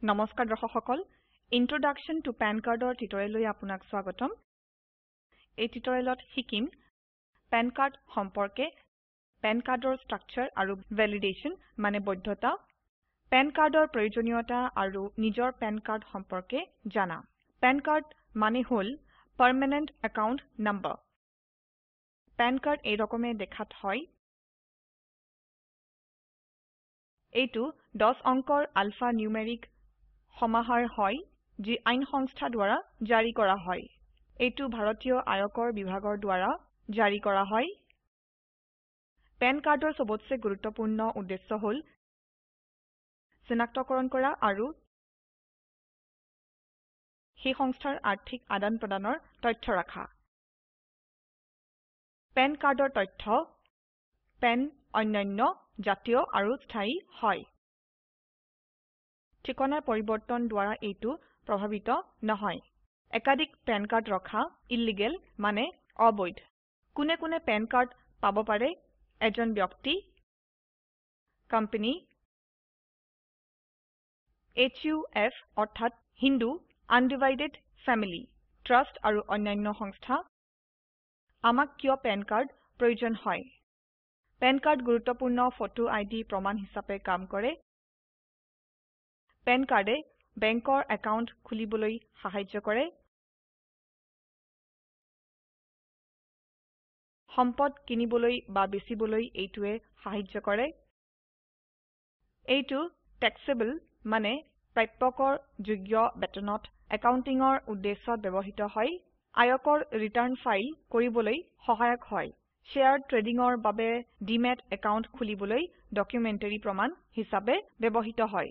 নমস্কাৰ দৰ্শক সকল ইন্ট্ৰোডাকশ্যন টু পান কাৰ্ডৰ টিউটোৰিয়েললৈ আপোনাক স্বাগতম এই টিউটোৰিয়েলত শিকিম পান কাৰ্ড সম্পৰ্কে পান কাৰ্ডৰ স্ট্ৰাকচাৰ আৰু ভ্যালিডেশন মানে বৈধতা পান কাৰ্ডৰ প্ৰয়োজনীয়তা আৰু নিজৰ পান কাৰ্ড সম্পৰ্কে জানা পান কাৰ্ড মানে হল permanent account number PAN card এই ৰকমে দেখাত হয় এইটো 10 অংকৰ আলফা নিউমেৰিক সমাহাৰ হয় যি আইন সংস্থা দ্বাৰা জাৰি কৰা হয় এইটো ভাৰতীয় আয়কৰ বিভাগৰ দ্বাৰা জাৰি কৰা হয় পান কাৰ্ডৰ সবতছে গুৰুত্বপূৰ্ণ উদ্দেশ্য হল চিনাক্তকৰণ কৰা আৰু সেই সংস্থাৰ আৰ্থিক আদান প্ৰদানৰ তথ্য ৰাখা পান কাৰ্ডৰ তথ্য পান অন্যান্য জাতীয় আৰু স্থায়ী হয় ঠিকনাৰ পৰিবৰ্তন দ্বাৰা এইটো প্ৰভাৱিত নহয় একাধিক পান কাৰ্ড ৰখা ইল্লিগেল মানে অবৈধ কোনে কোনে পান কাৰ্ড পাব পাৰে এজন ব্যক্তি কোম্পানী HUF অৰ্থাৎ হিন্দু আনডিভাইডেড ফ্যামিলি ট্ৰাষ্ট আৰু অন্যান্য সংস্থা আমাক কিয় পান কাৰ্ড প্ৰয়োজন হয় পান কাৰ্ড গুৰুত্বপূৰ্ণ ফটো আইডি প্ৰমাণ হিচাপে কাম কৰে পান কাৰ্ডে বেংকৰ একাউন্ট খুলিবলৈ সাহায্য কৰে সম্পদ কিনিবলৈ বা বেচিবলৈ এইটোৱে সাহায্য কৰে এইটো ট্যাক্সেবল মানে প্ৰাপ্যকৰ যোগ্য বেতনত একাউন্টিংৰ উদ্দেশ্যত ব্যৱহৃত হয় আয়কৰ ৰিটাৰ্ণ ফাইল কৰিবলৈ সহায়ক হয় শ্বেয়াৰ ট্ৰেডিংৰ বাবে ডিম্যাট একাউন্ট খুলিবলৈ ডকুমেন্টাৰী প্ৰমাণ হিচাপে ব্যৱহৃত হয়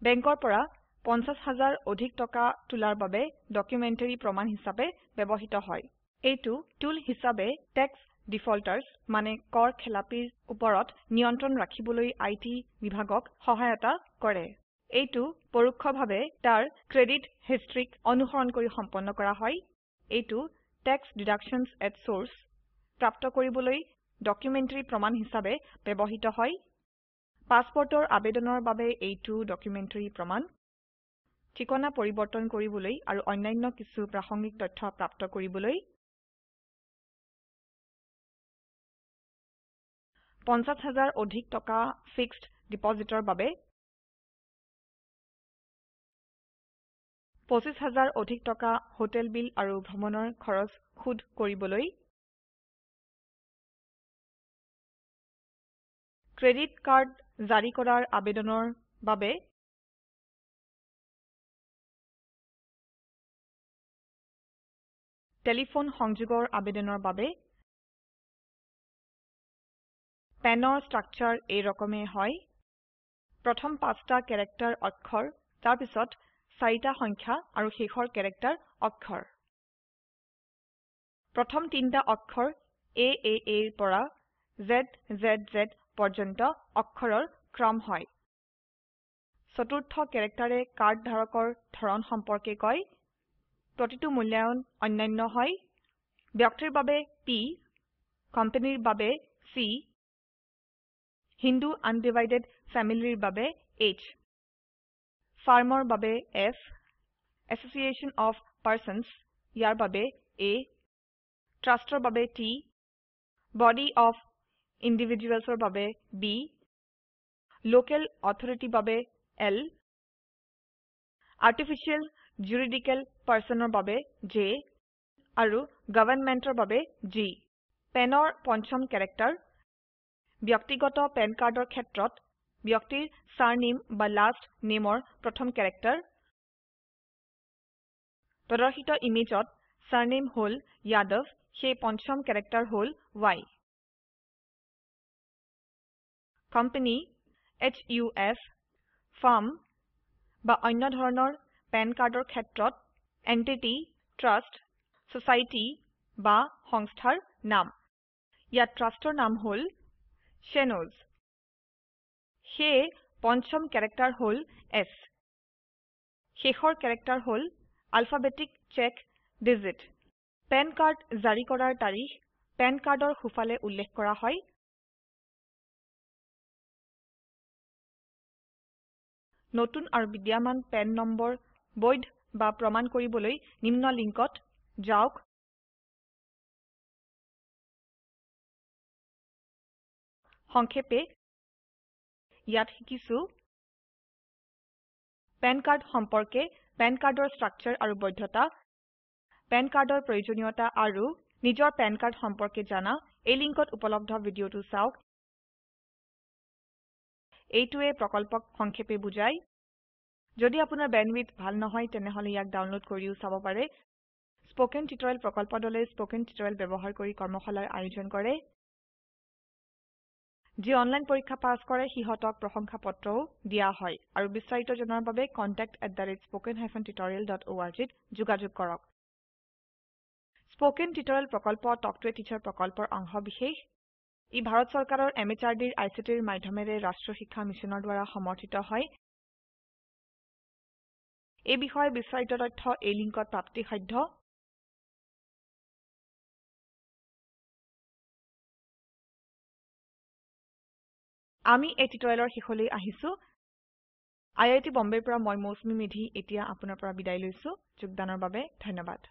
বেংকৰ পৰা 50,000 অধিক টকা তোলাৰ বাবে ডকুমেন্টাৰী প্ৰমাণ হিচাপে ব্যৱহৃত হয় এইটো টুল হিচাপে টেক্স ডিফল্টাৰ্ছ মানে কৰ খেলাপিৰ ওপৰত নিয়ন্ত্ৰণ ৰাখিবলৈ আইটি বিভাগক সহায়তা কৰে এইটো পৰোক্ষভাৱে তাৰ ক্ৰেডিট হিষ্ট্ৰীক অনুসৰণ কৰি সম্পন্ন কৰা হয় এইটো টেক্স ডিডাকশ্যনছ এট সোৰ্স প্ৰাপ্ত কৰিবলৈ ডকুমেন্টাৰী প্ৰমাণ হিচাপে ব্যৱহৃত হয় পাছপোৰ্টৰ আবেদনৰ বাবে এইটো ডকুমেন্টাৰী প্ৰমাণ ঠিকনা পৰিবৰ্তন কৰিবলৈ আৰু অন্যান্য কিছু প্ৰাসংগিক তথ্য প্ৰাপ্ত কৰিবলৈ 50,000 অধিক টকা ফিক্সড ডিপজিটৰ বাবে 25,000 অধিক টকা হোটেল বিল আৰু ভ্ৰমণৰ খৰচ খুদ কৰিবলৈ ক্ৰেডিট কাৰ্ড জাৰি কৰাৰ আবেদনৰ বাবে টেলিফোন সংযোগৰ আবেদনৰ বাবে পানৰ স্ট্ৰাকচাৰ এই ৰকমে হয় প্ৰথম 5টা ক্যাৰেক্টাৰ অক্ষৰ তাৰ পিছত 4টা সংখ্যা আৰু শেষৰ ক্যাৰেক্টাৰ অক্ষৰ প্ৰথম 3টা অক্ষৰ AAA ৰ পৰা ZZZ পৰ্যন্ত অক্ষৰৰ ক্ৰম হয় চতুৰ্থ ক্যাৰেক্টাৰে কাৰ্ড ধাৰকৰ ধৰণ সম্পৰ্কে কয় প্ৰতিটো মূল্যায়ন অন্যান্য হয় ব্যক্তিৰ বাবে P কোম্পানীৰ বাবে C হিন্দু আনডিভাইডেড ফ্যামিলিৰ বাবে H ফাৰ্মৰ বাবে F এছচিয়েশ্যন অফ পাৰ্চনছ ইয়াৰ বাবে A ট্ৰাষ্টৰ বাবে T বডি অফ ইণ্ডিভিজুৱেলছৰ বাবে B লোকেল অথৰিটিৰ বাবে L আৰ্টিফিশিয়েল জুৰিডিকেল পাৰ্সনৰ বাবে J আৰু গভৰ্ণমেন্টৰ বাবে G পেনৰ পঞ্চম ক্যাৰেক্টাৰ ব্যক্তিগত পেন কাৰ্ডৰ ক্ষেত্ৰত ব্যক্তিৰ সাৰনেম বা লাষ্ট নেমৰ প্ৰথম ক্যাৰেক্টাৰ প্ৰদৰ্শিত ইমেজত সাৰনেম হল যাদৱ সেই পঞ্চম ক্যাৰেক্টাৰ হল Y কোম্পানী HUF ফাৰ্ম বা অন্য ধৰণৰ পেন কাৰ্ডৰ ক্ষেত্ৰত এন্টিটি ট্ৰাষ্ট সোসাইটি বা সংস্থাৰ নাম ইয়াত ট্ৰাষ্টৰ নাম হল Shenos সেই পঞ্চম ক্যাৰেক্টাৰ হল S শেষৰ ক্যাৰেক্টাৰ হল alphabetic check digit PAN card জাৰি কৰাৰ তাৰিখ পেন কাৰ্ডৰ সোফালে উল্লেখ কৰা হয় নতুন আৰু বিদ্যমান PAN নম্বৰ বৈধ বা প্ৰমাণ কৰিবলৈ নিম্ন লিংকত যাওক সংক্ষেপে ইয়াত শিকিছো PAN কাৰ্ড সম্পৰ্কে PAN কাৰ্ডৰ স্ট্ৰাকচাৰ আৰু বৈধতা PAN কাৰ্ডৰ প্ৰয়োজনীয়তা আৰু নিজৰ PAN কাৰ্ড সম্পৰ্কে জানা এই লিংকত উপলব্ধ ভিডিঅটো চাওক এইটোৱে প্ৰকল্পক সংক্ষেপে বুজায় যদি আপোনাৰ বেণ্ডৱিডথ ভাল নহয় তেনেহলে ইয়াক ডাউনলোড কৰিও চাব পাৰে স্পোকেন টিউটৰিয়েল প্ৰকল্পৰ দলে স্পোকেন টিউটৰিয়েল ব্যৱহাৰ কৰি কৰ্মশালাৰ আয়োজন কৰে যি অনলাইন পৰীক্ষা পাস কৰে সিহঁতক প্ৰশংসাপত্ৰও দিয়া হয় আৰু বিস্তাৰিত জনাৰ বাবে contact@spoken-tutorial.org ত যোগাযোগ কৰক স্পোকেন টিউটৰিয়েল প্ৰকল্প টক টু এ টিচাৰ প্ৰকল্পৰ অংশবিশেষ ই ভাৰত চৰকাৰৰ MHRDৰ ICTৰ মাধ্যমেৰে ৰাষ্ট্ৰীয় শিক্ষা মিছনৰ দ্বাৰা সমৰ্থিত হয় এই বিষয়ে বিস্তাৰিত তথ্য এই লিংকত প্ৰাপ্তিসাধ্য আমি এই টিউটৰিয়েলৰ শেষলৈ আহিছো IIT বম্বেৰ পৰা মই মৌচুমী মেধি এতিয়া আপোনাৰ পৰা বিদায় লৈছো যোগদানৰ বাবে ধন্যবাদ